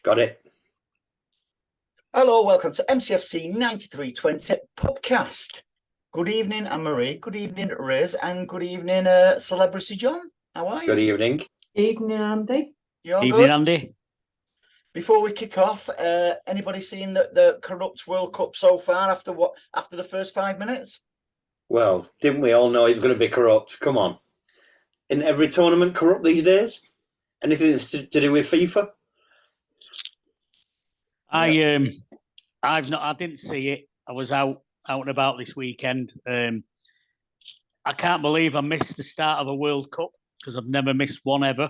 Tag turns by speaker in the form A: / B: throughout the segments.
A: Got it.
B: Hello, welcome to MCFC 9320 PUBcast. Good evening, Anne-Marie. Good evening, Riz. And good evening, Celebrity John. How are you?
A: Good evening.
C: Evening, Andy.
B: You all
D: Evening,
B: good?
D: Andy.
B: Before we kick off, anybody seen the corrupt World Cup so far after the first 5 minutes?
A: Well, didn't we all know it was going to be corrupt? Come on. Isn't every tournament corrupt these days? Anything that's to do with FIFA?
D: I didn't see it. I was out and about this weekend. I can't believe I missed the start of a World Cup because I've never missed one ever.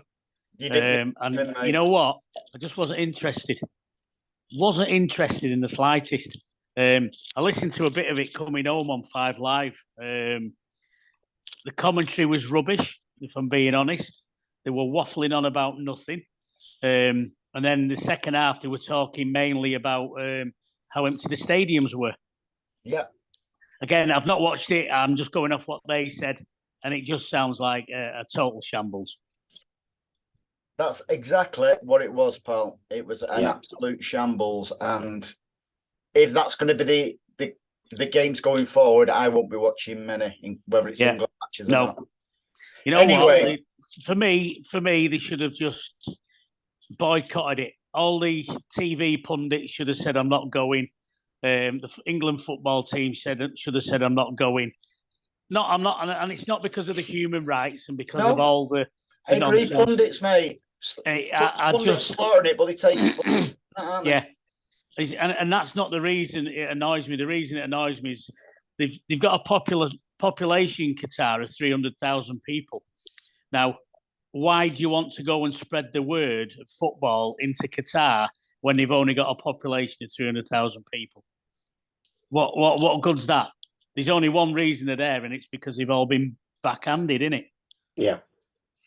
B: You didn't,
D: and you know what? I just wasn't interested. Wasn't interested in the slightest. I listened to a bit of it coming home on 5 Live. The commentary was rubbish, if I'm being honest. They were waffling on about nothing. And then the second half, they were talking mainly about how empty the stadiums were.
B: Yeah.
D: Again, I've not watched it. I'm just going off what they said. And it just sounds like a total shambles.
B: That's exactly what it was, pal. It was an absolute shambles. And if that's going to be the games going forward, I won't be watching many, whether it's England matches or not.
D: You know what? For me, they should have just boycotted it. All the TV pundits should have said, "I'm not going." The England football team should have said, "I'm not going." No, I'm not, and it's not because of the human rights and because of all the
B: agree,
D: nonsense.
B: Pundits, mate.
D: I just
B: slaughtering it, but they take it.
D: Yeah, and that's not the reason it annoys me. The reason it annoys me is they've got a population in Qatar of 300,000 people. Now, why do you want to go and spread the word of football into Qatar when they've only got a population of 300,000 people? What good's that? There's only one reason they're there, and it's because they've all been backhanded, innit?
A: Yeah.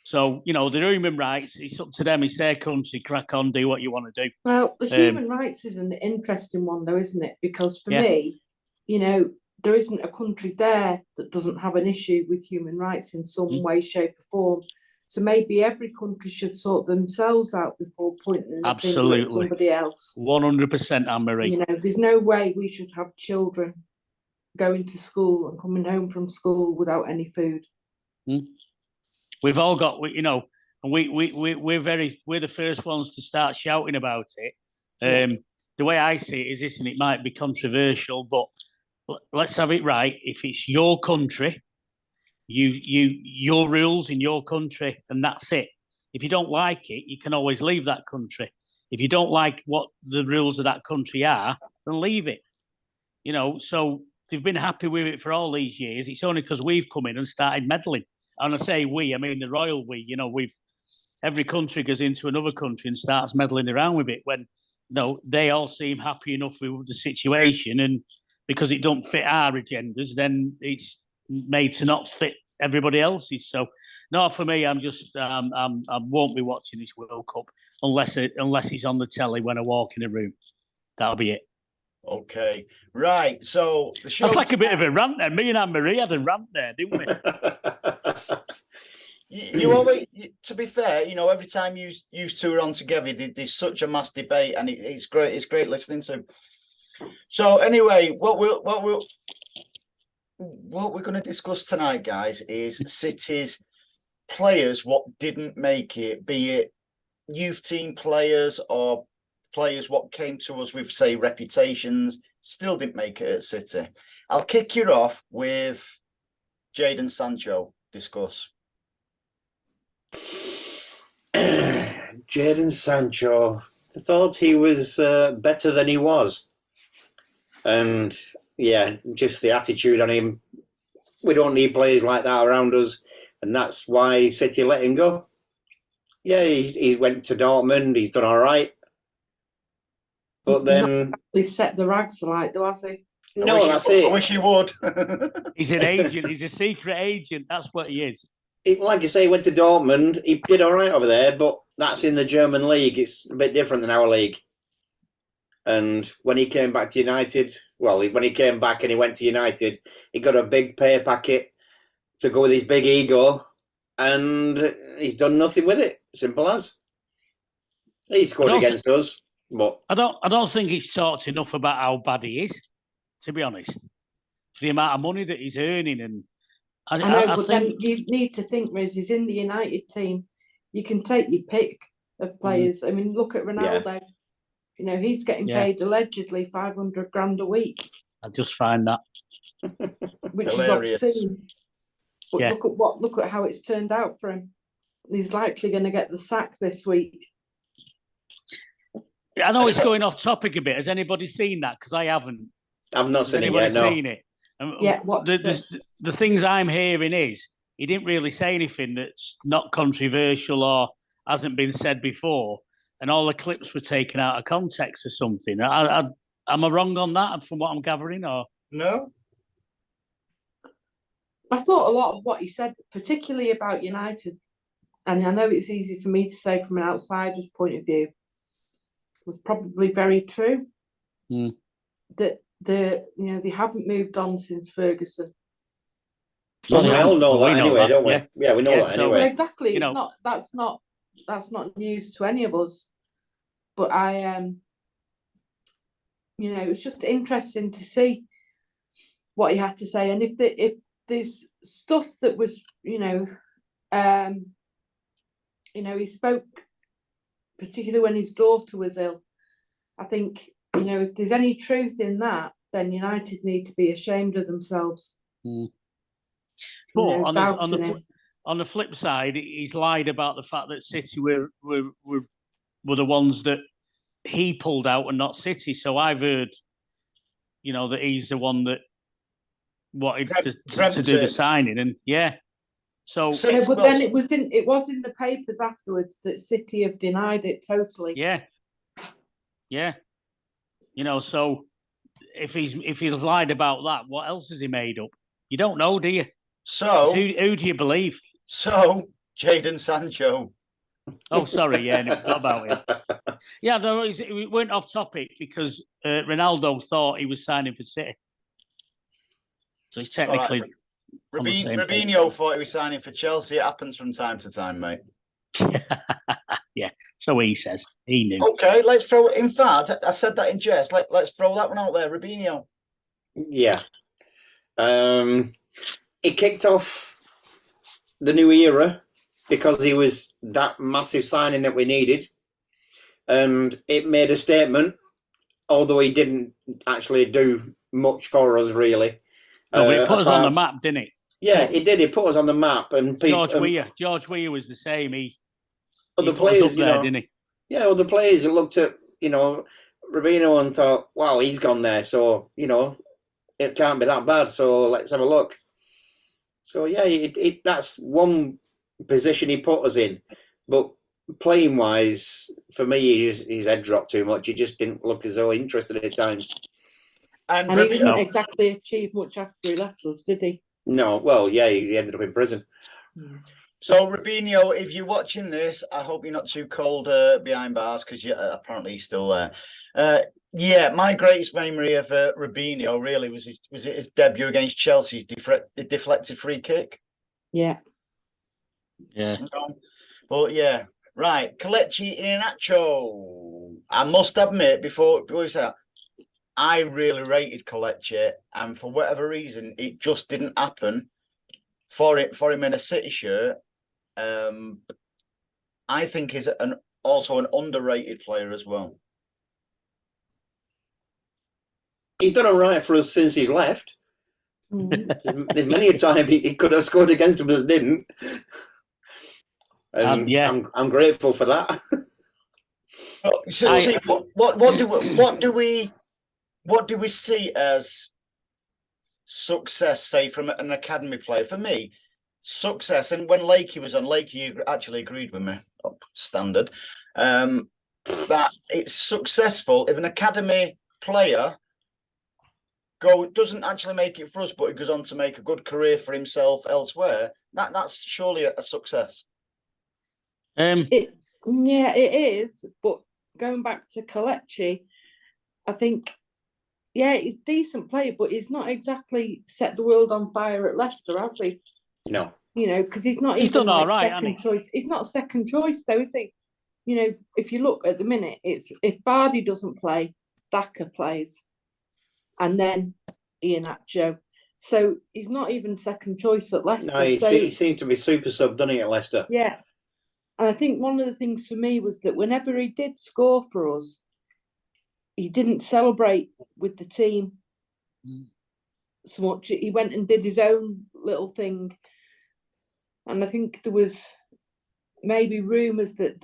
D: So, you know, the human rights, it's up to them. It's their country. Crack on, do what you want to do.
C: Well, the human rights is an interesting one, though, isn't it? Because for me, you know, there isn't a country there that doesn't have an issue with human rights in some way, shape, or form. So maybe every country should sort themselves out before pointing the finger at somebody else.
D: 100%, Anne-Marie.
C: You know, there's no way we should have children going to school and coming home from school without any food.
D: We've all got, you know, and we're the first ones to start shouting about it. The way I see it is this, and it might be controversial, but let's have it right. If it's your country, your rules in your country, and that's it. If you don't like it, you can always leave that country. If you don't like what the rules of that country are, then leave it. You know, so they've been happy with it for all these years. It's only because we've come in and started meddling. And I say we, I mean the royal we. You know, every country goes into another country and starts meddling around with it when, you know, they all seem happy enough with the situation, and because it don't fit our agendas, then it's made to not fit everybody else's. So, no, for me, I won't be watching this World Cup unless it's on the telly when I walk in a room. That'll be it.
B: Okay, right. So the show.
D: That's like a bit of a rant there. Me and Anne-Marie had a rant there, didn't we?
B: You always, to be fair, you know, every time you two are on together, there's such a mass debate, and it's great. It's great listening to. So anyway, what we're going to discuss tonight, guys, is City's players what didn't make it, be it youth team players or players what came to us with, say, reputations, still didn't make it at City. I'll kick you off with Jadon Sancho. Discuss.
A: Jadon Sancho. I thought he was better than he was. And, yeah, just the attitude on him. We don't need players like that around us. And that's why City let him go. Yeah, he went to Dortmund. He's done all right. But then
C: he set the rags alight, though, has he?
A: No, that's it.
B: I wish he would.
D: He's an agent. He's a secret agent. That's what he is.
A: Like you say, he went to Dortmund. He did all right over there, but that's in the German league. It's a bit different than our league. And when he came back to United, when he came back and he went to United, he got a big pay packet to go with his big ego, and he's done nothing with it. Simple as. He scored against us, but
D: I don't think he's talked enough about how bad he is, to be honest. For the amount of money that he's earning, and
C: I know, but then you need to think, Riz, he's in the United team. You can take your pick of players. I mean, look at Ronaldo. You know, he's getting paid allegedly 500 grand a week.
D: I just find that
C: which
B: hilarious.
C: Is obscene. But look at how it's turned out for him. He's likely going to get the sack this week.
D: I know it's going off topic a bit. Has anybody seen that? Because I haven't.
A: I've not seen it yet. No.
D: Seen it?
C: The
D: things I'm hearing is he didn't really say anything that's not controversial or hasn't been said before, and all the clips were taken out of context or something. Am I wrong on that from what I'm gathering? Or
B: no?
C: I thought a lot of what he said, particularly about United, and I know it's easy for me to say from an outsider's point of view, was probably very true. That they haven't moved on since Ferguson.
A: Well, we all know that anyway, don't we? Yeah, we know that anyway.
C: Well, exactly. That's not news to any of us. But it's just interesting to see what he had to say, and if there's stuff that was, he spoke particularly when his daughter was ill. I think, if there's any truth in that, then United need to be ashamed of themselves.
D: But on the flip side, he's lied about the fact that City were the ones that he pulled out and not City. So I've heard, that he's the one that wanted to do the signing, and So,
C: but then it was in the papers afterwards that City have denied it totally.
D: Yeah. So if he's lied about that, what else has he made up? You don't know, do you?
B: So
D: who do you believe?
B: So Jadon Sancho.
D: Oh, sorry, I forgot about him. Yeah, no, we went off topic because Ronaldo thought he was signing for City. So he's technically.
B: Robinho thought he was signing for Chelsea. It happens from time to time, mate.
D: Yeah, so he says. He knew.
B: Okay, let's throw it. In fact, I said that in jest. Let's throw that one out there. Robinho.
A: Yeah. It kicked off the new era because he was that massive signing that we needed. And it made a statement, although he didn't actually do much for us, really.
D: No, but he put us on the map, didn't he?
A: Yeah, he did. He put us on the map. And
D: George Weah was the same.
A: Other players,
D: didn't he?
A: Yeah, other players looked at, Robinho and thought, wow, he's gone there. So, it can't be that bad. So let's have a look. So, yeah, that's one position he put us in. But playing-wise, for me, his head dropped too much. He just didn't look as though interested at times.
C: And he didn't exactly achieve much after he left us, did he?
A: No, well, yeah, he ended up in prison.
B: So, Robinho, if you're watching this, I hope you're not too cold behind bars because apparently he's still there. My greatest memory of Robinho really was his debut against Chelsea's deflected free kick.
C: Yeah.
B: But yeah, right. Kelechi Iheanacho. I must admit, before we say that, I really rated Kelechi, and for whatever reason, it just didn't happen for him in a City shirt. I think he's also an underrated player as well.
A: He's done all right for us since he's left. There's many a time he could have scored against us, but didn't. And I'm grateful for that.
B: What do we see as success, say, from an academy player? For me, success, and when Lakey was on, Lakey actually agreed with me, standard, that it's successful if an academy player doesn't actually make it for us, but he goes on to make a good career for himself elsewhere. That's surely a success.
C: It is. But going back to Kelechi, I think, he's a decent player, but he's not exactly set the world on fire at Leicester, has he?
A: No.
C: Because he's not
D: he's
C: even
D: done all
C: like
D: right,
C: second choice. He's not second choice, though, is he? you know, if you look at the minute, it's if Vardy doesn't play, Daka plays, and then Iheanacho. So he's not even second choice at Leicester.
A: No, he
C: so
A: seemed to be super sub, doesn't he, at Leicester?
C: yeah, and I think one of the things for me was that whenever he did score for us, he didn't celebrate with the team so much. He went and did his own little thing, and I think there was maybe rumours that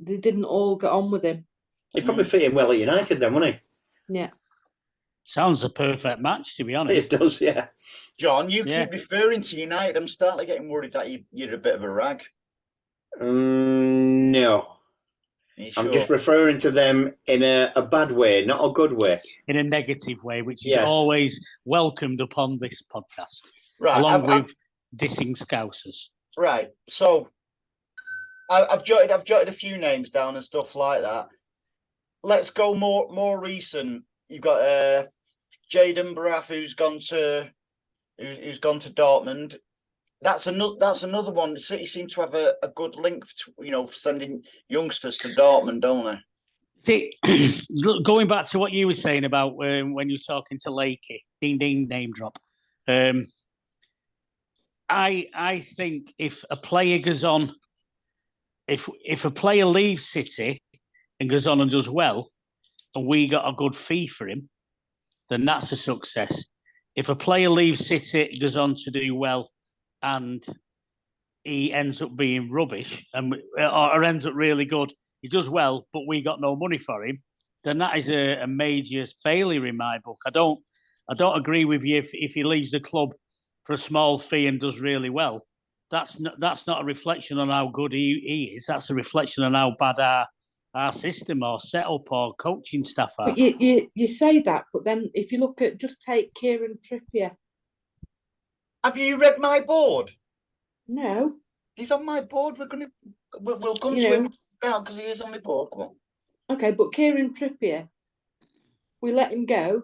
C: they didn't all get on with him.
A: He probably fit in well at United then, wouldn't he?
C: Yeah.
D: Sounds a perfect match, to be honest.
A: It does, yeah.
B: John, you keep referring to United. I'm starting to getting worried that you're a bit of a rag.
A: No. I'm just referring to them in a bad way, not a good way.
D: In a negative way, which is always welcomed upon this podcast.
B: Right.
D: Along with dissing Scousers. Right.
B: So I've jotted a few names down and stuff like that. Let's go more recent. You've got Jaden Braff, who's gone to Dortmund. That's another one. City seem to have a good link, sending youngsters to Dortmund, don't they?
D: See, going back to what you were saying about when you were talking to Lakey, ding ding, name drop. I think if a player goes on, if a player leaves City and goes on and does well, and we got a good fee for him, then that's a success. If a player leaves City, goes on to do well, and he ends up being rubbish, or ends up really good, he does well, but we got no money for him, then that is a major failure in my book. I don't agree with you if he leaves the club for a small fee and does really well. That's not a reflection on how good he is. That's a reflection on how bad our system or setup or coaching staff are.
C: But you say that, but then if you look at, just take Kieran Trippier.
B: Have you read my board?
C: No.
B: He's on my board. We'll come to him now because he is on my board. Come on.
C: Okay, but Kieran Trippier, we let him go.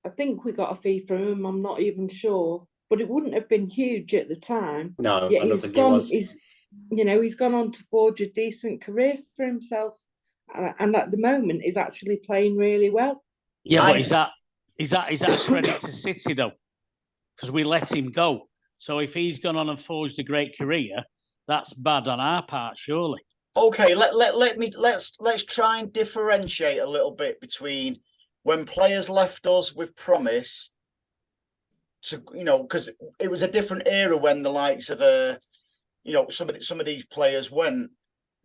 C: I think we got a fee from him. I'm not even sure, but it wouldn't have been huge at the time.
A: No,
C: yet
A: I don't think it was.
C: He's gone on to forge a decent career for himself, and at the moment is actually playing really well.
D: Yeah, but is that a credit to City though? Because we let him go. So if he's gone on and forged a great career, that's bad on our part, surely.
B: Okay, let's try and differentiate a little bit between when players left us with promise to, because it was a different era when the likes of some of these players went.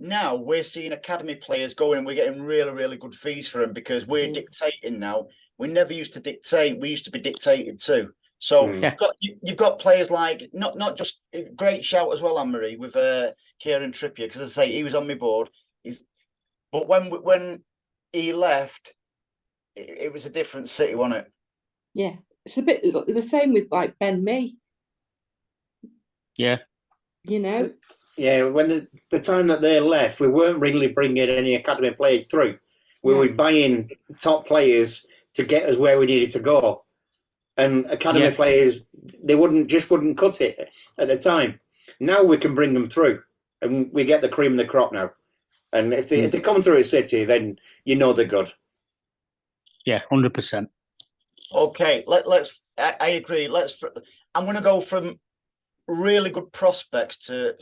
B: Now we're seeing academy players going and we're getting really, really good fees for them because we're dictating now. We never used to dictate. We used to be dictated to. So you've got players like not just great shout as well, Anne-Marie, with Kieran Trippier, because as I say, he was on my board. But when he left, it was a different City, wasn't it?
C: Yeah, it's a bit the same with like Ben Mee.
D: Yeah.
A: Yeah, when the time that they left, we weren't really bringing any academy players through. We were buying top players to get us where we needed to go. And academy players, they wouldn't cut it at the time. Now we can bring them through, and we get the cream of the crop now. And if they come through at City, then they're good.
D: Yeah, 100%.
B: Okay, let's. I agree. I'm going to go from really good prospects to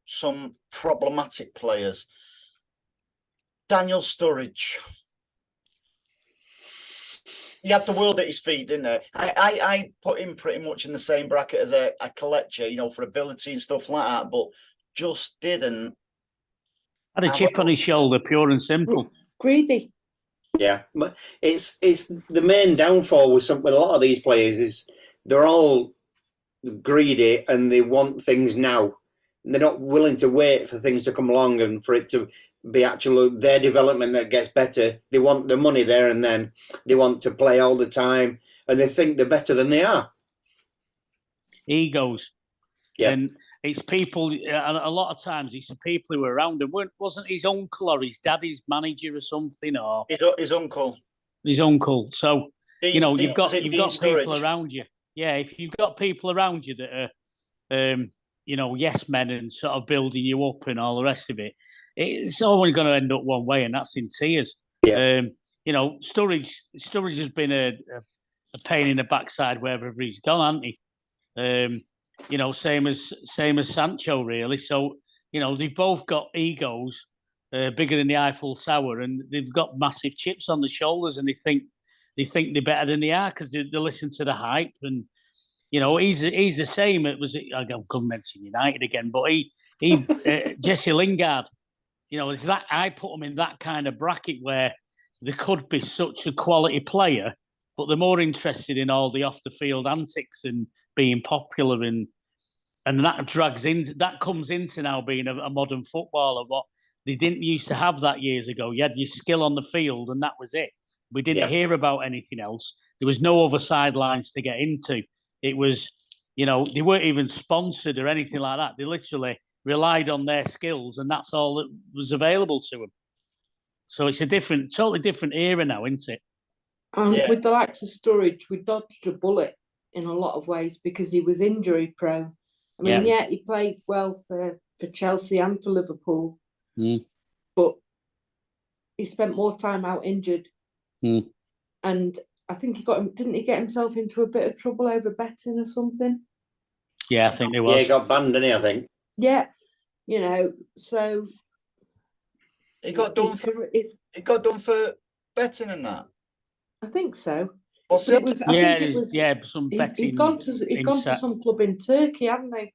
B: some problematic players. Daniel Sturridge. He had the world at his feet, didn't he? I put him pretty much in the same bracket as a Kelechi, for ability and stuff like that, but just didn't.
D: Had a chip on his shoulder, pure and simple.
C: Greedy.
A: Yeah, but it's the main downfall with a lot of these players is they're all greedy and they want things now. They're not willing to wait for things to come along and for it to be actually their development that gets better. They want the money there and then. They want to play all the time and they think they're better than they are.
D: Egos.
A: Yeah.
D: And it's people, a lot of times it's the people who were around him. Wasn't his uncle or his daddy's manager or something? Or
B: his uncle.
D: His uncle. So, you've got people
B: Sturridge
D: around you. Yeah, if you've got people around you that are, yes men and sort of building you up and all the rest of it, it's always going to end up one way, and that's in tears.
A: Yeah.
D: You know, Sturridge has been a pain in the backside wherever he's gone, hasn't he? You know, same as Sancho, really. So, you know, they've both got egos bigger than the Eiffel Tower, and they've got massive chips on the shoulders, and they think they're better than they are because they listen to the hype. And you know, he's the same. It was I'm going to mention United again, but he Jesse Lingard. You know, it's that I put him in that kind of bracket where there could be such a quality player, but they're more interested in all the off the field antics and being popular, and that comes into now being a modern footballer. What they didn't used to have that years ago. You had your skill on the field, and that was it. We didn't hear about anything else. There was no other sidelines to get into. It was, you know, they weren't even sponsored or anything like that. They literally relied on their skills, and that's all that was available to them. So it's a totally different era now, isn't it?
C: With the likes of Sturridge, we dodged a bullet in a lot of ways because he was injury prone. I mean, he played well for Chelsea and for Liverpool, but he spent more time out injured. And I think didn't he get himself into a bit of trouble over betting or something?
D: Yeah, I think it was.
A: Yeah, he got banned, didn't he, I think?
C: Yeah, you know, so
B: He got done for betting and that.
C: I think so.
B: What's
C: it?
D: Some betting.
C: He'd gone to some club in Turkey, hadn't he?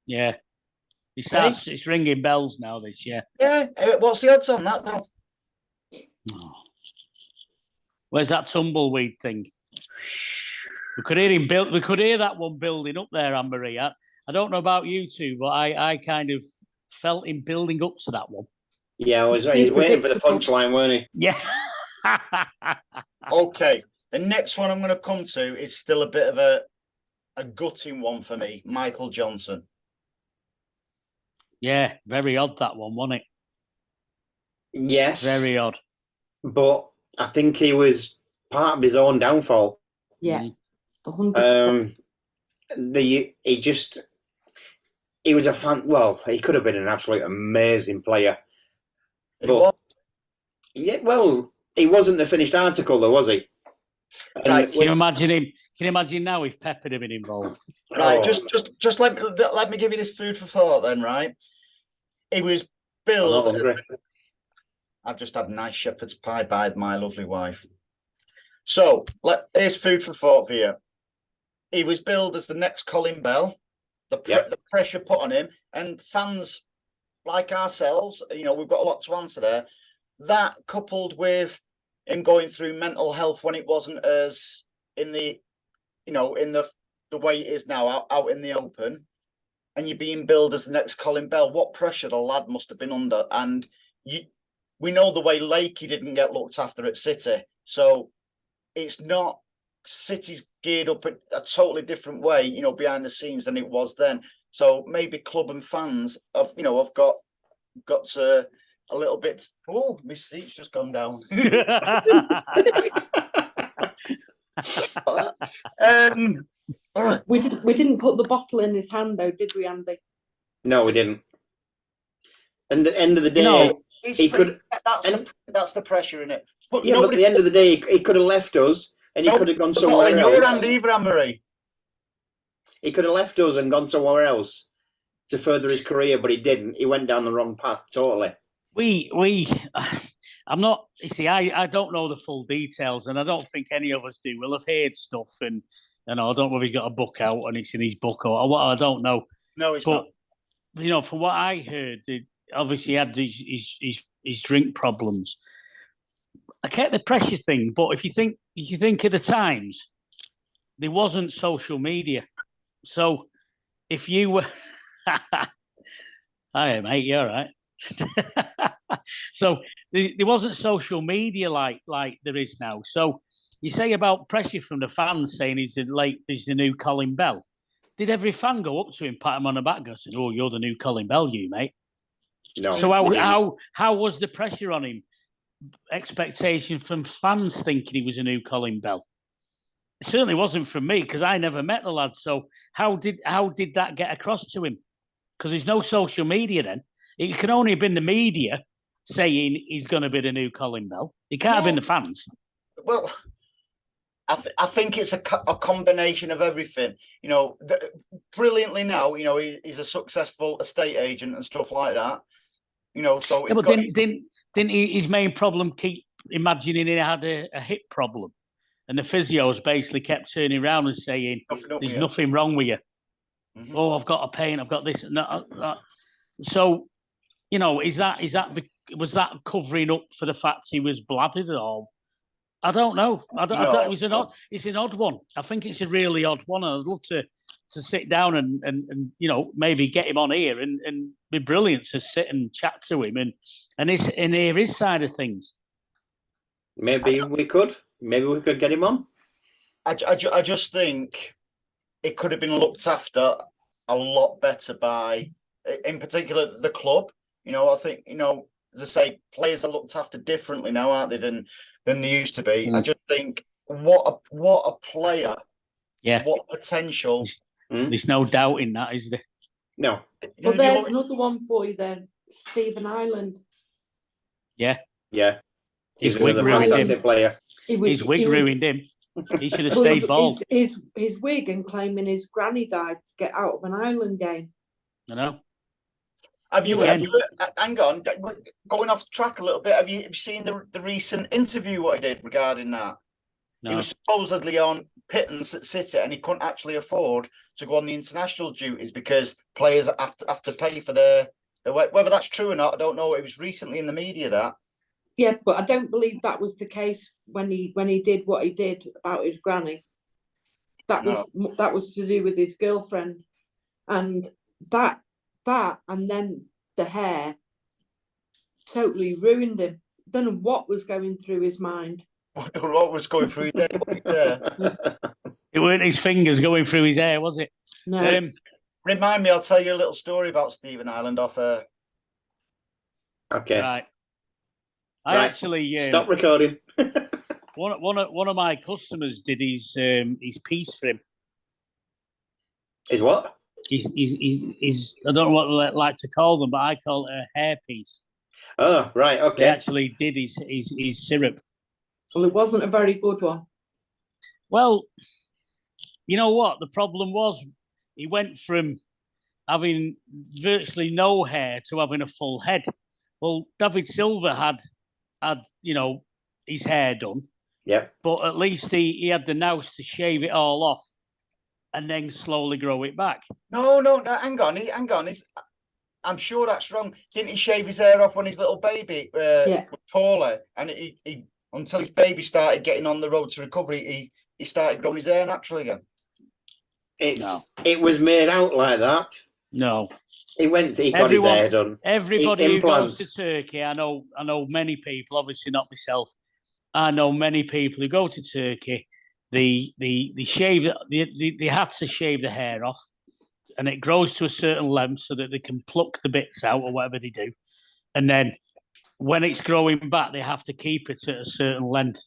D: Yeah. It's ringing bells now this year.
B: Yeah. What's the odds on that though?
D: Oh. Where's that tumbleweed thing? We could hear him build. We could hear that one building up there, Anne-Marie. I don't know about you two, but I kind of felt him building up to that one.
A: Yeah, he's waiting for the punchline, weren't he?
D: Yeah.
B: Okay. The next one I'm going to come to is still a bit of a gutting one for me. Michael Johnson.
D: Yeah, very odd that one, wasn't it?
A: Yes.
D: Very odd.
A: But I think he was part of his own downfall.
C: Yeah, 100%.
A: He was a fan. Well, he could have been an absolute amazing player. Yeah, well, he wasn't the finished article, though, was he?
B: Right.
D: Can you imagine him? Can you imagine now if Pepper had been involved?
B: Right. Just let me give you this food for thought, then. Right. He was billed. I've just had a nice shepherd's pie by my lovely wife. So here's food for thought for you. He was billed as the next Colin Bell. The pressure put on him, and fans like ourselves, you know, we've got a lot to answer there. That coupled with him going through mental health when it wasn't as in the way it is now out in the open, and you're being billed as the next Colin Bell. What pressure the lad must have been under, and we know the way Lakey didn't get looked after at City, so it's not. City's geared up a totally different way, you know, behind the scenes than it was then. So maybe club and fans have got to a little bit. Oh, my seat's just gone down.
C: We didn't put the bottle in his hand, though, did we, Andy?
A: No, we didn't. And at the end of the day, he could.
B: That's the pressure in it.
A: But at the end of the day, he could have left us. And he could have gone somewhere else.
B: Anne-Marie.
A: He could have left us and gone somewhere else to further his career, but he didn't. He went down the wrong path totally.
D: I'm not. You see, I don't know the full details, and I don't think any of us do. We'll have heard stuff, and I don't know if he's got a book out and it's in his book or what. I don't know.
B: No, it's not.
D: You know, from what I heard, obviously he had his drink problems. I get the pressure thing, but if you think of the times, there wasn't social media. So if you were, hi mate, you all right? So there wasn't social media like there is now. So you say about pressure from the fans saying he's the new Colin Bell. Did every fan go up to him, pat him on the back, and say, "Oh, you're the new Colin Bell, you mate"?
A: No.
D: So how was the pressure on him? Expectation from fans thinking he was a new Colin Bell. It certainly wasn't from me because I never met the lad. So how did that get across to him? Because there's no social media then. It can only have been the media saying he's going to be the new Colin Bell. It can't have been the fans.
B: Well, I think it's a combination of everything. You know, brilliantly now, you know, he's a successful estate agent and stuff like that. You know, so it's
D: but didn't his main problem keep imagining he had a hip problem? And the physios basically kept turning around and saying, there's nothing wrong with you. Mm-hmm. Oh, I've got a pain, I've got this and that. So, you know, was that covering up for the fact he was blooded or? I don't know. It's an odd one. I think it's a really odd one. I'd love to sit down and you know, maybe get him on here and be brilliant to sit and chat to him and hear his side of things.
A: Maybe we could get him on.
B: I just think it could have been looked after a lot better by, in particular, the club. You know, I think, you know, as I say, players are looked after differently now, aren't they, than they used to be. I just think what a player, what potential.
D: There's no doubt in that, is there?
A: No.
C: Well, there's another one for you then, Stephen Ireland.
D: Yeah.
A: He's another fantastic player.
D: His wig ruined him. He should have stayed bald.
C: His wig and claiming his granny died to get out of an Ireland game.
D: I know.
B: Have you hang on, going off track a little bit, have you seen the recent interview what he did regarding that? No. He was supposedly on pittance at City and he couldn't actually afford to go on the international duties because players have to pay for their whether that's true or not, I don't know. It was recently in the media that.
C: Yeah, but I don't believe that was the case when he did what he did about his granny. That was to do with his girlfriend, and that and then the hair totally ruined him. Don't know what was going through his mind.
B: What was going through his head?
D: It weren't his fingers going through his hair, was it?
C: No.
B: Remind me, I'll tell you a little story about Stephen Ireland off her.
A: Okay.
D: Right. I actually
A: stop recording.
D: one of my customers did his piece for him.
A: His what?
D: He's I don't know what I like to call them, but I call it a hair piece.
A: Oh, right, okay.
D: He actually did his syrup.
C: Well, it wasn't a very good one.
D: Well, you know what? The problem was he went from having virtually no hair to having a full head. Well, David Silva had you know, his hair done.
A: Yep.
D: But at least he had the nous to shave it all off and then slowly grow it back.
B: No, hang on. I'm sure that's wrong. Didn't he shave his hair off when his little baby was taller? And he until his baby started getting on the road to recovery, he started growing his hair naturally again.
A: It was made out like that.
D: No.
A: He got his hair done.
D: Everybody who goes to Turkey, I know many people, obviously not myself. I know many people who go to Turkey. They shave. They have to shave the hair off, and it grows to a certain length so that they can pluck the bits out or whatever they do. And then when it's growing back, they have to keep it at a certain length.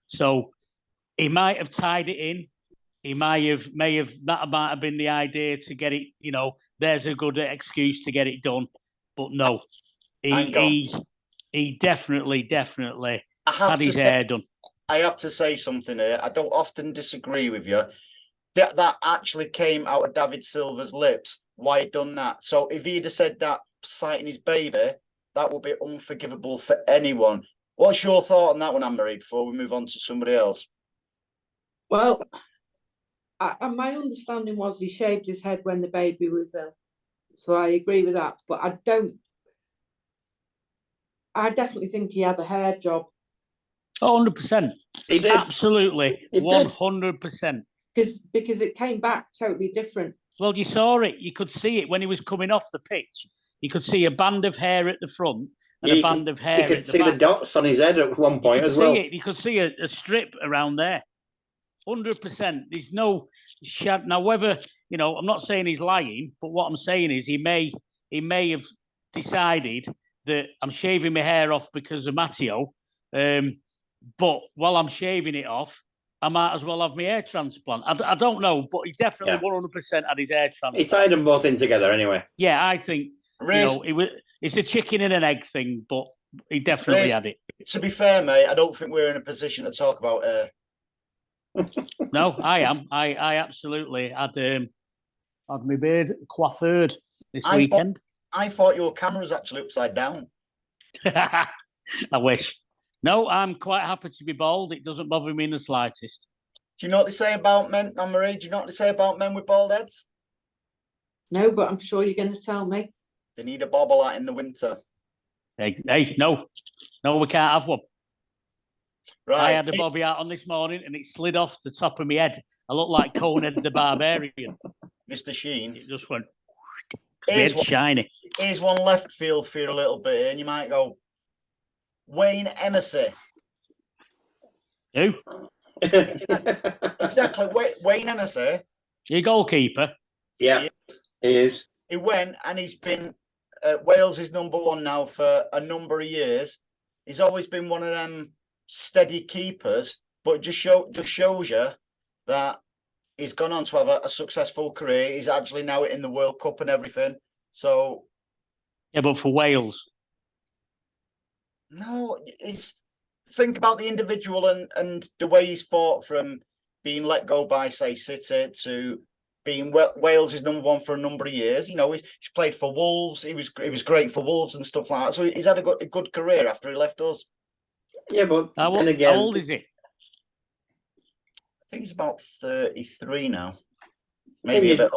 D: So he might have tied it in. He may have that might have been the idea to get it. You know, there's a good excuse to get it done. But no, he definitely had his hair done.
B: I have to say something here. I don't often disagree with you. That actually came out of David Silva's lips. Why he'd done that? So if he'd have said that citing his baby, that would be unforgivable for anyone. What's your thought on that one, Anne-Marie, before we move on to somebody else?
C: Well, my understanding was he shaved his head when the baby was ill. So I agree with that. But I definitely think he had a hair job.
D: 100%.
A: He did.
D: Absolutely. 100%.
C: Because it came back totally different.
D: Well, you saw it. You could see it when he was coming off the pitch. You could see a band of hair at the front and a band of hair at the back.
A: You could see the dots on his head at one point as well.
D: You could see a strip around there. 100%. There's no shad. Now, whether, you know, I'm not saying he's lying, but what I'm saying is he may have decided that I'm shaving my hair off because of Matteo. But while I'm shaving it off, I might as well have my hair transplant. I don't know, but he definitely 100% had his hair transplant.
A: He tied them both in together anyway.
D: Yeah, I think It's a chicken and an egg thing, but he definitely had it.
B: To be fair, mate, I don't think we're in a position to talk about
D: No, I am. I absolutely had my beard coiffured this weekend.
B: I thought your camera was actually upside down.
D: I wish. No, I'm quite happy to be bald. It doesn't bother me in the slightest.
B: Do you know what they say about men, Anne-Marie? Do you know what they say about men with bald heads?
C: No, but I'm sure you're going to tell me.
B: They need a bobble hat in the winter.
D: Hey, no, we can't have one.
B: Right.
D: I had a bobby hat on this morning and it slid off the top of my head. I look like Conehead the Barbarian.
B: Mr. Sheen.
D: It just went
B: shiny. Here's one left field for you a little bit, and you might go, Wayne Hennessy.
D: Who?
B: Exactly. Wayne Hennessy.
D: Your goalkeeper.
A: Yeah, he is.
B: He went and he's been Wales' number one now for a number of years. He's always been one of them steady keepers, but it just shows you that he's gone on to have a successful career. He's actually now in the World Cup and everything. So,
D: yeah, but for Wales,
B: no, think about the individual and the way he's fought from being let go by, say, City to being Wales' number one for a number of years. You know, he's played for Wolves. He was great for Wolves and stuff like that. So he's had a good career after he left us.
A: Yeah, but
D: how old is he?
B: I think he's about 33 now. Maybe a bit.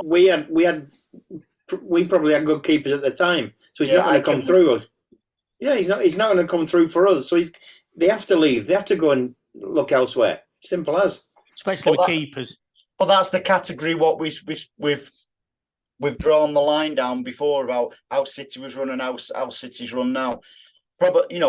A: We probably had good keepers at the time, so he's not going to come through us. Yeah, he's not going to come through for us. So they have to leave. They have to go and look elsewhere. Simple as.
D: Especially with keepers.
B: But that's the category what we've drawn the line down before about how City was running, how City's run now. Probably,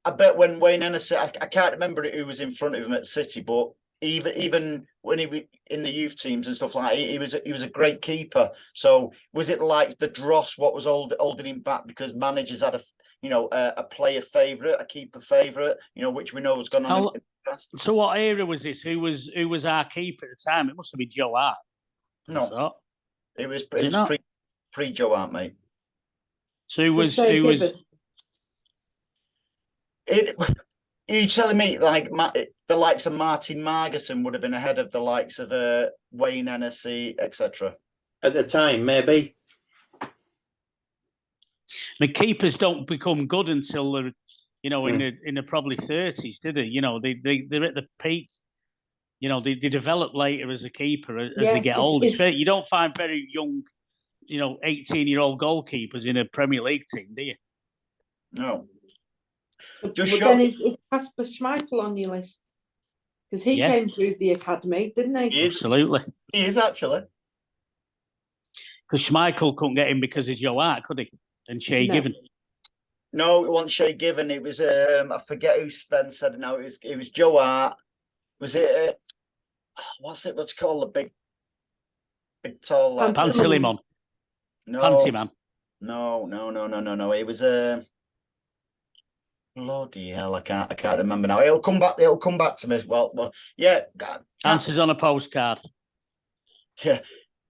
B: I bet when Wayne Hennessy, I can't remember who was in front of him at City, but even when he was in the youth teams and stuff like that, he was a great keeper. So was it like the dross what was holding him back because managers had a player favourite, a keeper favourite, which we know has gone on in the past.
D: So what era was this? Who was our keeper at the time? It must have been Joe Hart.
B: No, it was pre Joe Hart, mate.
D: So who was?
B: Are you telling me like the likes of Martin Margerson would have been ahead of the likes of Wayne Hennessy, etc.?
A: At the time, maybe.
D: The keepers don't become good until they're, in the probably 30s, do they? They're at the peak. They develop later as a keeper as they get older. You don't find very young, 18-year-old goalkeepers in a Premier League team, do you?
B: No.
C: Then is Kasper Schmeichel on your list? Because he came through the academy, didn't he?
D: Absolutely.
B: He is actually.
D: Because Schmeichel couldn't get him because of Joe Hart, could he? And Shea Given.
B: No, it wasn't Shea Given. It was I forget who Sven said it now. It was Joe Hart. Was it what's it called? The big tall lad.
D: Pantilimon.
B: No.
D: Pantiman.
B: No. It was bloody hell, I can't remember now. It'll come back to me. Well, yeah.
D: Answers on a postcard.
B: Yeah.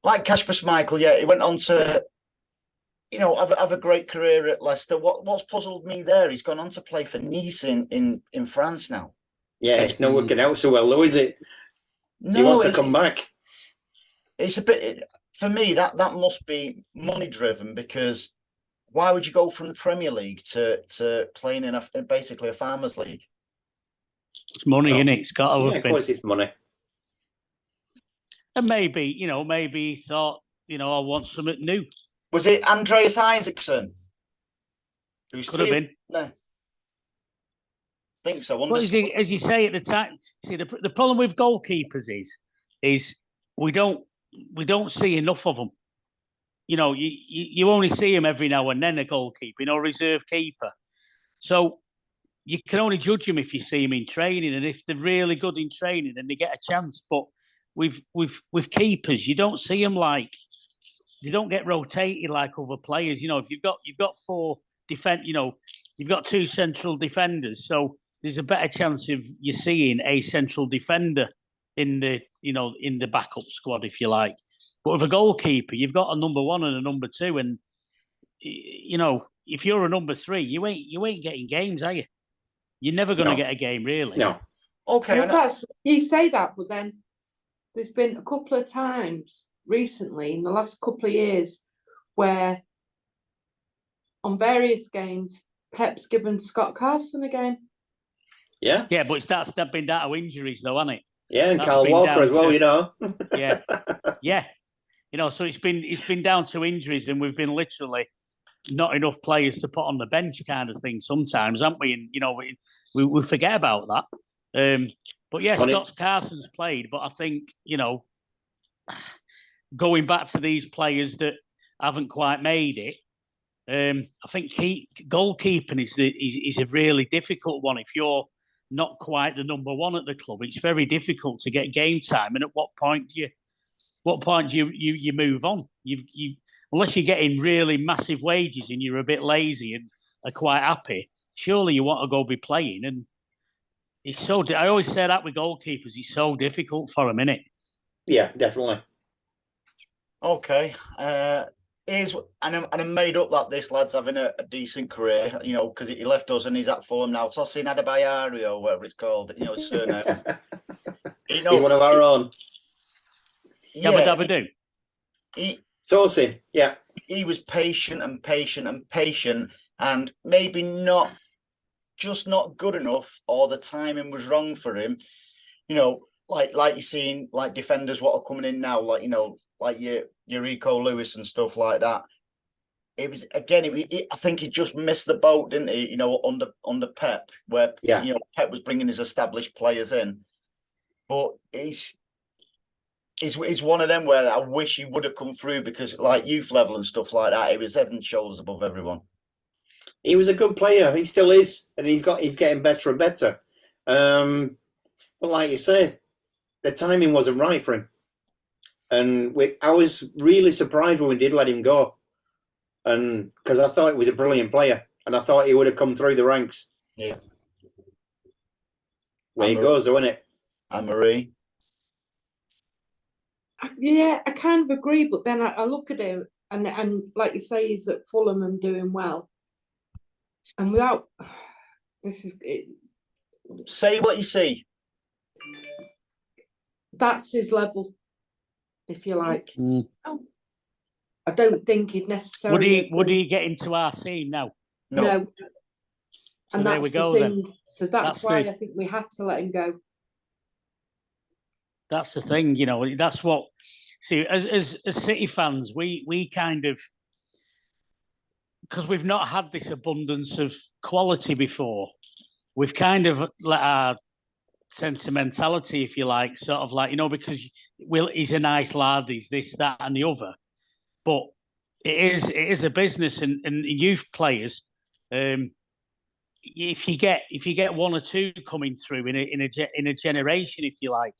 B: Like Kasper Schmeichel, yeah, he went on to have a great career at Leicester. What's puzzled me there, he's gone on to play for Nice in France now.
A: Yeah, it's not working out so well, though, is it?
B: No,
A: he wants to come back.
B: It's a bit, for me, that must be money driven, because why would you go from the Premier League to playing in basically a farmers league?
D: It's money, innit? It's got to have
A: been. Of course it's money.
D: And maybe he thought, I want something new.
B: Was it Andreas Isaacson?
D: Could have been.
B: No. I think so.
D: Well, as you say at the time, see the problem with goalkeepers is we don't see enough of them. You only see him every now and then, a goalkeeper, reserve keeper. So you can only judge them if you see them in training, and if they're really good in training, then they get a chance. But with keepers, you don't see them they don't get rotated like other players. If you've got four you've got two central defenders, so there's a better chance of you seeing a central defender in the backup squad, if you like. But with a goalkeeper, you've got a number one and a number two, and if you're a number 3, you ain't getting games, are you? You're never going to get a game, really.
A: No.
B: Okay.
C: Well, you say that, but then there's been a couple of times recently in the last couple of years where on various games, Pep's given Scott Carson a game.
A: Yeah.
D: Yeah, but that's been down to injuries, though, hasn't it?
A: Yeah, and
D: That's
A: Carl
D: been
A: Walker
D: down
A: as well,
D: to- Yeah. Yeah. So it's been down to injuries, and we've been literally not enough players to put on the bench, kind of thing. Sometimes, haven't we? And we forget about that. But yeah, Scott Carson's played, but I think going back to these players that haven't quite made it, I think goalkeeping is a really difficult one. If you're not quite the number 1 at the club, it's very difficult to get game time. And at what point do you move on? You unless you're getting really massive wages and you're a bit lazy and are quite happy, surely you want to go be playing. And it's I always say that with goalkeepers, it's so difficult for them, isn't it?
A: Yeah, definitely.
B: Okay. And I'm made up that this lad's having a decent career, because he left us and he's at Fulham now. Tosin Adebayari or whatever it's called, his surname.
A: He's one of our own.
B: Yeah,
D: Dabba-dabba-doo.
A: Tosin, yeah.
B: He was patient and patient and patient, and maybe not good enough, or the timing was wrong for him. Like you're seeing, like defenders what are coming in now, like your Rico Lewis and stuff like that. It was again. I think he just missed the boat, didn't he? Under Pep, where Pep was bringing his established players in, but he's one of them where I wish he would have come through, because like youth level and stuff like that, he was head and shoulders above everyone.
A: He was a good player. He still is, and he's getting better and better. But like you say, the timing wasn't right for him. And I was really surprised when we did let him go, and because I thought he was a brilliant player, and I thought he would have come through the ranks.
B: Yeah,
A: he goes, though, isn't it?
B: Anne-Marie.
C: Yeah, I kind of agree, but then I look at him, and like you say, he's at Fulham and doing well. And without this is it,
B: say what you see.
C: That's his level, if you like.
D: Mm.
C: I don't think he'd necessarily.
D: Would he get into our team now?
C: No.
D: So
C: and
D: there
C: that's
D: we go,
C: the thing.
D: then.
C: So that's why I think we had to let him go.
D: That's the thing, that's what. See, as City fans, we kind of, because we've not had this abundance of quality before, we've kind of let our sentimentality, if you like, sort of like, because he's a nice lad, he's this, that, and the other. But it is a business, and youth players. If you get one or two coming through in a generation, if you like,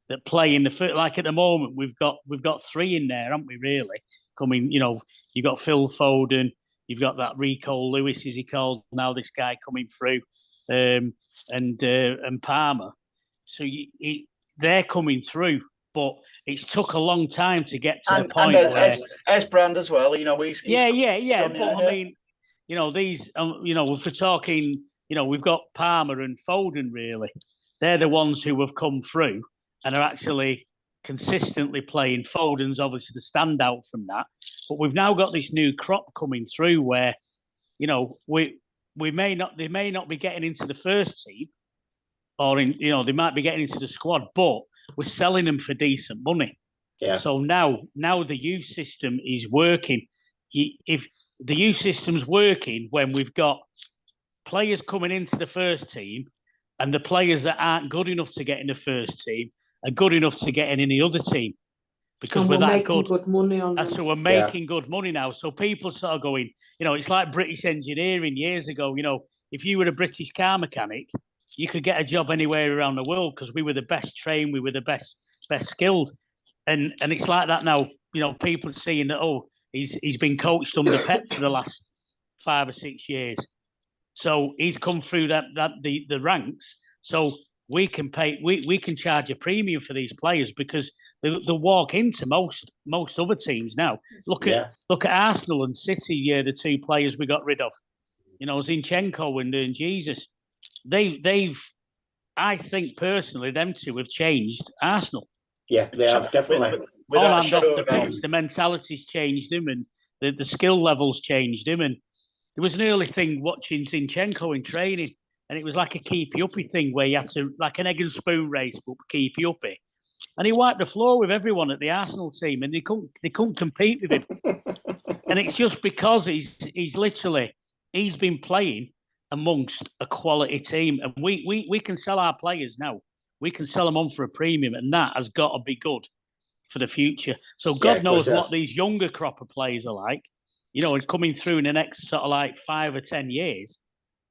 D: that play in the foot, like at the moment we've got 3 in there, haven't we? Really coming, you've got Phil Foden, you've got that Rico Lewis, as he calls now, this guy coming through, and Palmer. So they're coming through, but it's took a long time to get to the point where
B: Esbrand as well. He's
D: yeah. But I mean, these, if we're talking, we've got Palmer and Foden. Really, they're the ones who have come through and are actually consistently playing. Foden's obviously the standout from that, but we've now got this new crop coming through where, they may not be getting into the first team, or they might be getting into the squad, but we're selling them for decent money.
A: Yeah.
D: So now the youth system is working. If the youth system's working when we've got players coming into the first team, and the players that aren't good enough to get in the first team are good enough to get in the other team, because we're that good.
C: Money on them.
D: So we're making good money now. So people sort of going, it's like British engineering years ago. If you were a British car mechanic, you could get a job anywhere around the world because we were the best trained, we were the best skilled, and it's like that now. People are seeing that he's been coached under Pep for the last 5 or 6 years, so he's come through the ranks. So we can pay. We can charge a premium for these players because they walk into most other teams now. Look at Arsenal and City. The two players we got rid of. Zinchenko and Jesus. They've. I think personally, them two have changed Arsenal.
A: Yeah, they have definitely.
D: Holland off the pitch, the mentality's changed him, and the skill levels changed him. And there was an early thing watching Zinchenko in training, and it was like a keepy uppy thing where you had to, like an egg and spoon race, but keepy uppy. And he wiped the floor with everyone at the Arsenal team, and they couldn't compete with him. And it's just because he's been playing amongst a quality team, and we can sell our players now. We can sell them on for a premium, and that has got to be good for the future. So God knows what these younger crop of players are like, and coming through in the next sort of like 5 or 10 years.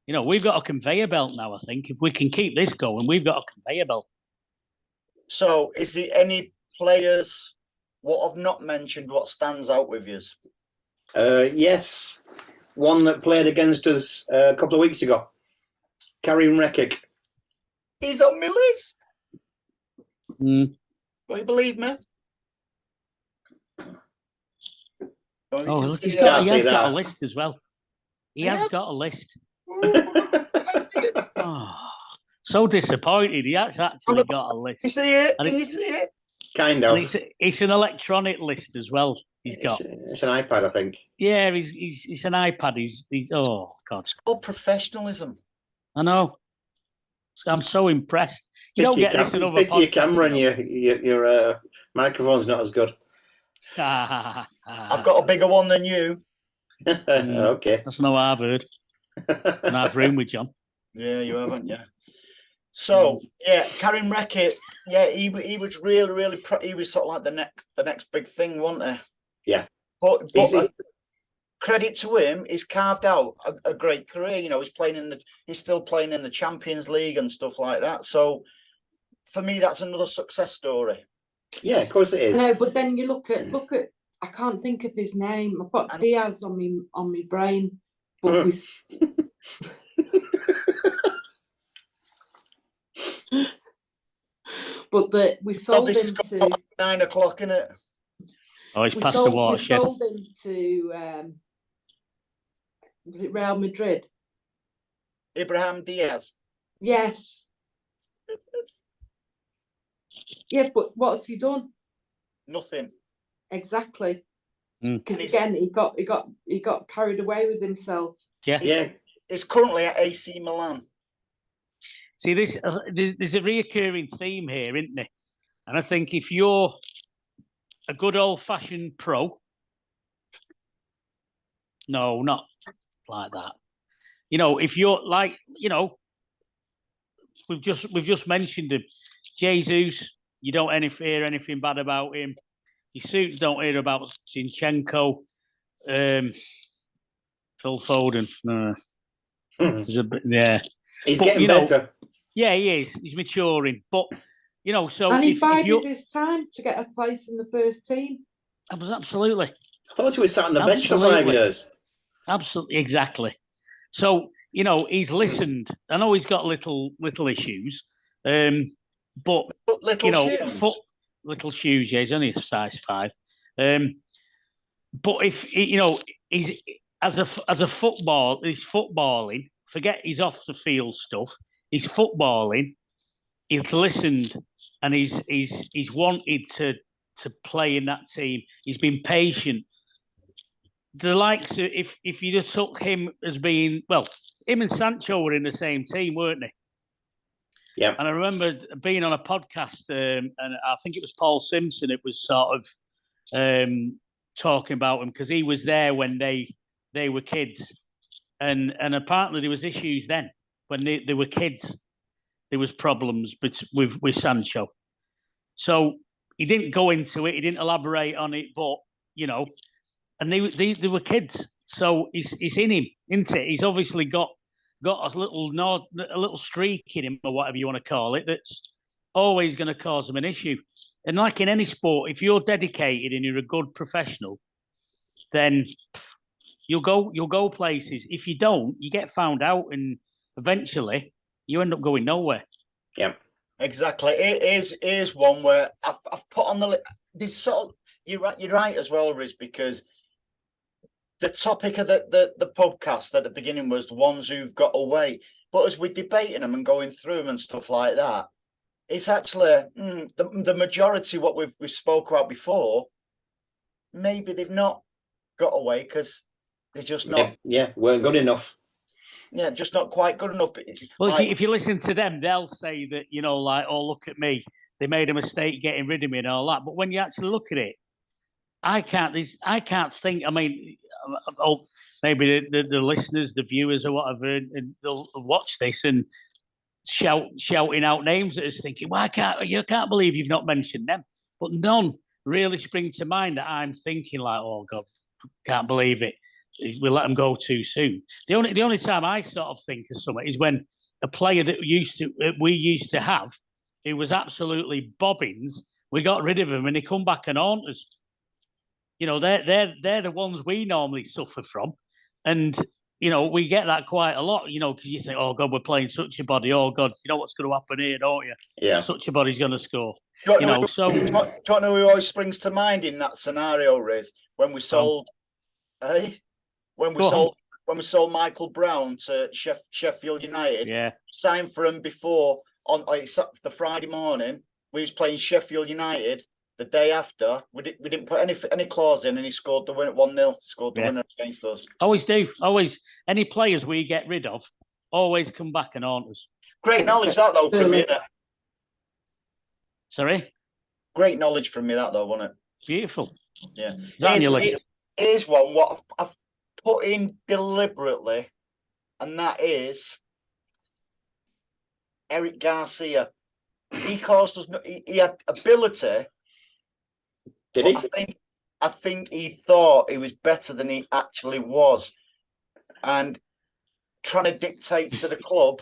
D: We've got a conveyor belt now, I think. If we can keep this going, we've got a conveyor belt.
B: So is there any players what I've not mentioned what stands out with you?
A: Yes. One that played against us a couple of weeks ago. Karim Rekic.
B: He's on my list.
D: Mm.
B: Will you believe me?
D: He has got a list as well. He has got a list. So disappointed. He has actually got a list.
B: You see it? Can you see it?
A: Kind of.
D: It's an electronic list as well. It's
A: an iPad, I think.
D: Yeah, it's an iPad. He's oh God.
B: It's called professionalism.
D: I know. I'm so impressed. You don't get this in other
A: podcasts. Your camera and your microphone's not as good.
B: I've got a bigger one than you.
A: Okay.
D: That's no I've heard. And I've roomed with John.
B: Yeah, you haven't, yeah. So Karim Rekic, he was really he was sort of like the next big thing, wasn't he?
A: Yeah.
B: But credit to him, he's carved out a great career. He's still playing in the Champions League and stuff like that. So for me, that's another success story.
A: Yeah, of course it is.
C: No, but then you look at. I can't think of his name. I've got Diaz on my brain, but we. But we sold him to
B: 9 o'clock, innit?
D: Oh, he's past the watershed.
C: We sold him to was it Real Madrid?
B: Ibrahim Diaz.
C: Yes. Yeah, but what's he done?
B: Nothing.
C: Exactly. Because
B: again,
C: he got carried away with himself.
D: Yeah.
B: He's currently at AC Milan.
D: See, there's a reoccurring theme here, isn't there? And I think if you're a good old-fashioned pro, no, not like that. If you're like, we've just mentioned him, Jesus. You don't hear anything bad about him. You don't hear about Zinchenko, Phil Foden. No.
A: He's getting better.
D: Yeah, he is. He's maturing. But, so...
C: And he bided his time to get a place in the first team.
D: Absolutely.
A: I thought he was sat on the bench for 5 years.
D: Absolutely, exactly. So, he's listened. I know he's got little issues. But
B: little shoes.
D: Little shoes, yeah, he's only a size 5. But if, he's... As a football, he's footballing. Forget his off the field stuff. He's footballing. He's listened, and he's wanted to play in that team. He's been patient. The likes of, if you'd have took him as being, him and Sancho were in the same team, weren't they?
A: Yeah.
D: And I remember being on a podcast, and I think it was Paul Simpson. It was sort of talking about him because he was there when they were kids, and apparently there was issues then when they were kids. There was problems with Sancho, so he didn't go into it. He didn't elaborate on it, but and they were kids, so it's in him, isn't it? He's obviously got a little streak in him, or whatever you want to call it, that's always going to cause him an issue. And like in any sport, if you're dedicated and you're a good professional, then you'll go places. If you don't, you get found out, and eventually you end up going nowhere.
A: Yeah.
B: Exactly. It is one where I've put on the this sort of, you're right as well, Riz, because the topic of the podcast at the beginning was the ones who've got away. But as we're debating them and going through them and stuff like that, it's actually the majority what we've spoke about before. Maybe they've not got away because they're just not.
A: Yeah, weren't good enough.
B: Yeah, just not quite good enough.
D: Well,
B: Like,
D: if you listen to them, they'll say that, like, oh, look at me. They made a mistake getting rid of me and all that. But when you actually look at it, I can't think. I mean, maybe the listeners, the viewers, or whatever, and they'll watch this and shouting out names at us, thinking, "Why you can't believe you've not mentioned them?" But none really spring to mind that I'm thinking like, "Oh God, can't believe it. We let them go too soon." The only time I sort of think of something is when a player that we used to have, who was absolutely bobbins, we got rid of him and he come back and haunt us. They're the ones we normally suffer from, and we get that quite a lot. Because you think, oh God, we're playing such a body. Oh God, you know what's going to happen here, don't you?
A: Yeah,
D: Such a body's going to score.
B: do you know
D: So
B: do you know who always springs to mind in that scenario, Riz? When we sold, when we sold Michael Brown to Sheffield United,
D: yeah,
B: signed for him before on the Friday morning. We was playing Sheffield United. The day after, we didn't put any clause in, and he scored the win at 1-0. Scored the winner against us.
D: Always do. Always. Any players we get rid of always come back and haunt us.
B: Great knowledge that though from me.
D: Sorry.
B: Great knowledge from me that though, wasn't it?
D: Beautiful.
B: Yeah.
D: Is that on your list?
B: Here's one what I've put in deliberately, and that is Eric Garcia. He caused us. He had ability.
A: Did he?
B: I think he thought he was better than he actually was, and trying to dictate to the club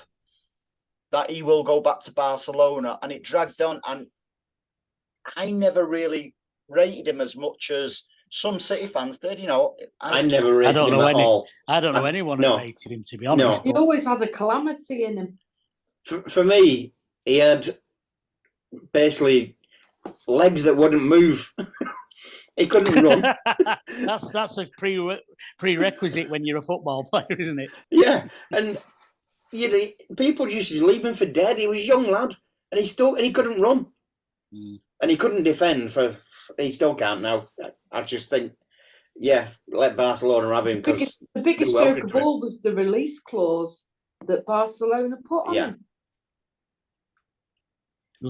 B: that he will go back to Barcelona, and it dragged on. And I never really rated him as much as some City fans did.
A: I never rated him at all.
D: I don't know anyone who rated him, to be honest.
C: He always had a calamity in him.
A: For me, he had basically legs that wouldn't move. He couldn't run.
D: That's a prerequisite when you're a football player, isn't it?
A: Yeah, and people just leave him for dead. He was a young lad, and he couldn't run, and he couldn't defend. He still can't now. I just think, let Barcelona have him because
C: the biggest joke of all was the release clause that Barcelona put on him.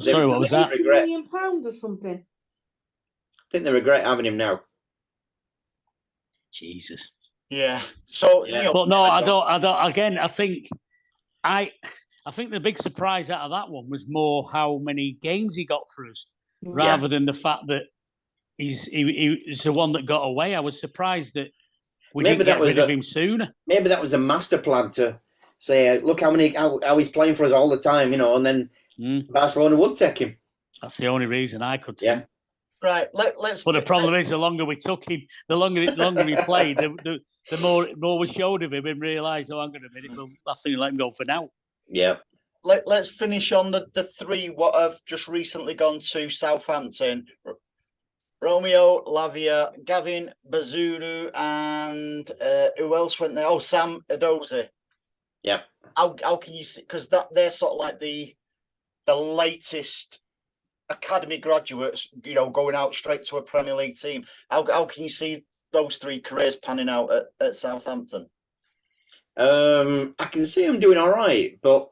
D: Sorry, what was that?
C: £1 million or something.
A: I think they regret having him now.
D: Jesus.
B: Yeah. So,
D: but no, I don't. Again, I think the big surprise out of that one was more how many games he got for us, rather than the fact that he's the one that got away. I was surprised that we didn't get rid of him sooner.
A: Maybe that was a master plan to say, look how he's playing for us all the time, and then Barcelona would take him.
D: That's the only reason I could see.
A: Yeah.
B: Right. Let's.
D: But the problem is, the longer we took him, the longer he played, the more we showed of him and realised, hang on a minute, we'll have to let him go for now.
A: Yeah.
B: Let's finish on the three what have just recently gone to Southampton. Romeo Lavia, Gavin Bazunu, and who else went there? Oh, Sam Edozie.
A: Yeah.
B: How can you see? Because they're sort of like the latest academy graduates, going out straight to a Premier League team. How can you see those three careers panning out at Southampton?
A: I can see them doing all right, but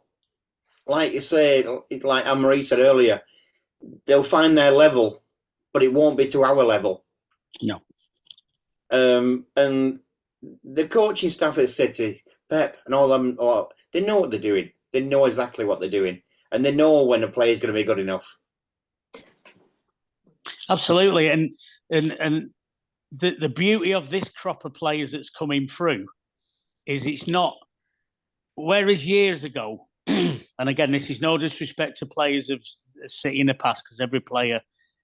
A: like you say, like Anne-Marie said earlier, they'll find their level, but it won't be to our level.
D: No.
A: And the coaching staff at City, Pep and all them, they know what they're doing. They know exactly what they're doing, and they know when a player is going to be good enough.
D: Absolutely, and the beauty of this crop of players that's coming through is it's not. Whereas years ago, and again, this is no disrespect to players of City in the past, because every player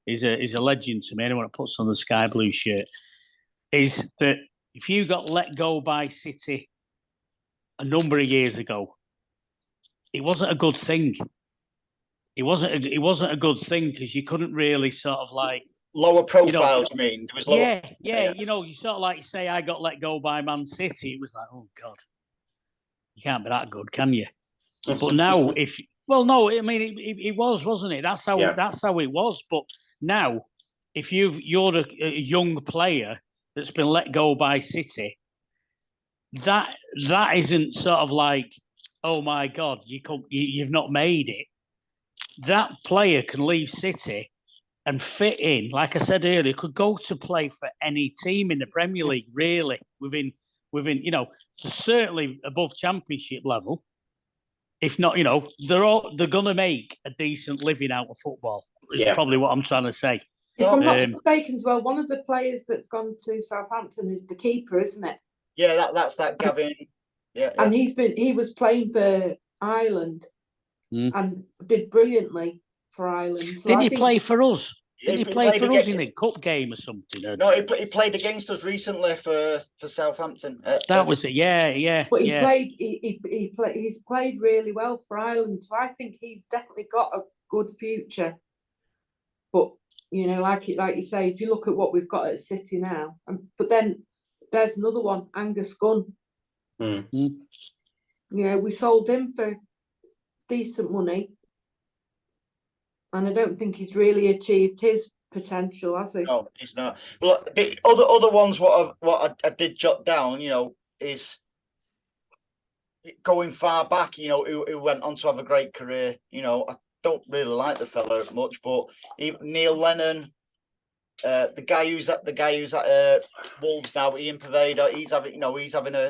D: is a legend to me. Anyone that puts on the sky blue shirt, is that if you got let go by City a number of years ago, it wasn't a good thing. it wasn't a good thing because you couldn't really sort of like
B: Lower profiles, you mean? There was lower.
D: yeah. You know, you sort of like say I got let go by Man City. It was like, oh God, you can't be that good, can you? But now, no, I mean it was, wasn't it? That's how it was. But now, if you're a young player that's been let go by City, that isn't sort of like, oh my God, you've not made it. That player can leave City and fit in, like I said earlier, could go to play for any team in the Premier League, really, within certainly above Championship level. If not, they're gonna make a decent living out of football. Is probably what I'm trying to say.
C: If I'm not mistaken as well, one of the players that's gone to Southampton is the keeper, isn't it?
B: Yeah, that's that Gavin. Yeah.
C: And he was playing for Ireland and did brilliantly for Ireland. So
D: Didn't he play for us? Didn't he play for us in a cup game or something?
B: No, he played against us recently for Southampton.
D: That was it, yeah.
C: But he's played really well for Ireland, so I think he's definitely got a good future. But like you say, if you look at what we've got at City now, but then there's another one, Angus Gunn. We sold him for decent money. And I don't think he's really achieved his potential, has he?
B: No, he's not. But the other ones, what I did jot down, is going far back. Who went on to have a great career. I don't really like the fella much, but Neil Lennon, the guy who's at Wolves now, Ian Poveda,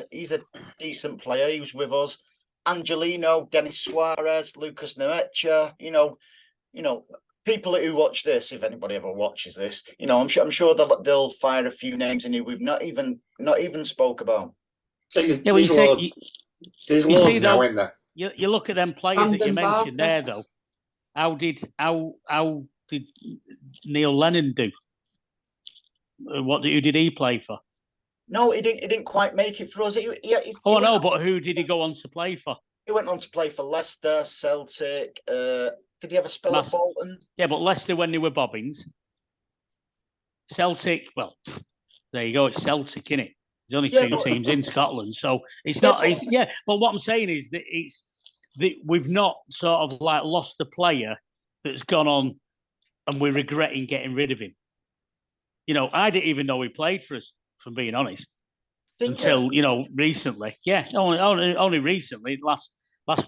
B: he's a decent player. He was with us. Angelino, Dennis Suarez, Lucas Nemecha, people who watch this, if anybody ever watches this, I'm sure they'll fire a few names in here we've not even spoke about.
D: There's
A: loads now, isn't there?
D: You look at them players that you mentioned there, though. How did Neil Lennon do? Who did he play for?
B: No, he didn't quite make it for us.
D: But who did he go on to play for?
B: He went on to play for Leicester, Celtic. Did he ever spell at Bolton?
D: Yeah, but Leicester when they were bobbins. Celtic, well, there you go. It's Celtic, isn't it? There's only two teams in Scotland, so it's not. But what I'm saying is that we've not sort of like lost a player that's gone on, and we're regretting getting rid of him. I didn't even know he played for us, from being honest, until recently. Yeah, only recently, last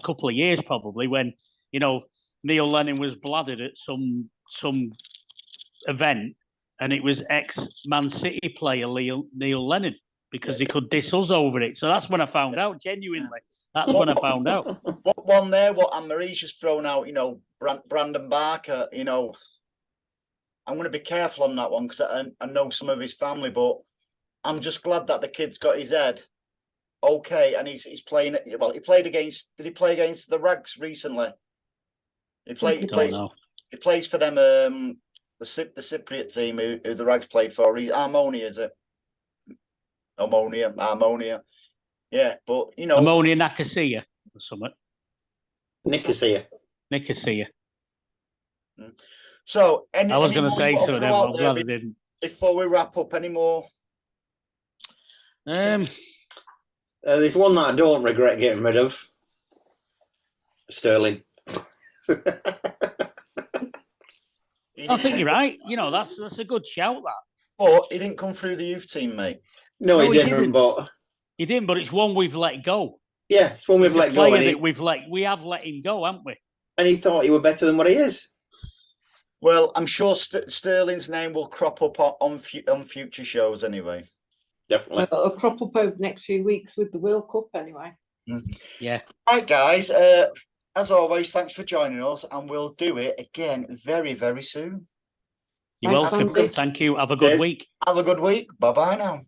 D: couple of years probably, when Neil Lennon was blathered at some event, and it was ex-Man City player Neil Lennon, because he could diss us over it. So that's when I found out, genuinely. That's when I found out.
B: What one there, what Anne-Marie's just thrown out, Brandon Barker, I'm going to be careful on that one because I know some of his family, but I'm just glad that the kid's got his head okay, and he's playing. Well, he played against. Did he play against the Rags recently? He plays for them. The Cypriot team who the Rags played for. Harmonia, is it? Harmonia. Yeah, but
D: Harmonia Nicosia or something.
A: Nicosia.
B: So,
D: I was going to say something, but I'm glad I didn't.
B: Before we wrap up, any more?
A: There's one that I don't regret getting rid of. Sterling.
D: I think you're right. That's a good shout, that.
B: But he didn't come through the youth team, mate.
A: No, he didn't. But
D: he didn't. But it's one we've let go.
A: Yeah, it's one we've let go.
D: We have let him go, haven't we?
A: And he thought he was better than what he is.
B: Well, I'm sure Sterling's name will crop up on future shows anyway.
A: Definitely.
C: It'll crop up over the next few weeks with the World Cup anyway.
D: Yeah.
B: Right, guys. As always, thanks for joining us, and we'll do it again very, very soon.
D: You're welcome. Thank you. Have a good week.
B: Have a good week. Bye-bye now.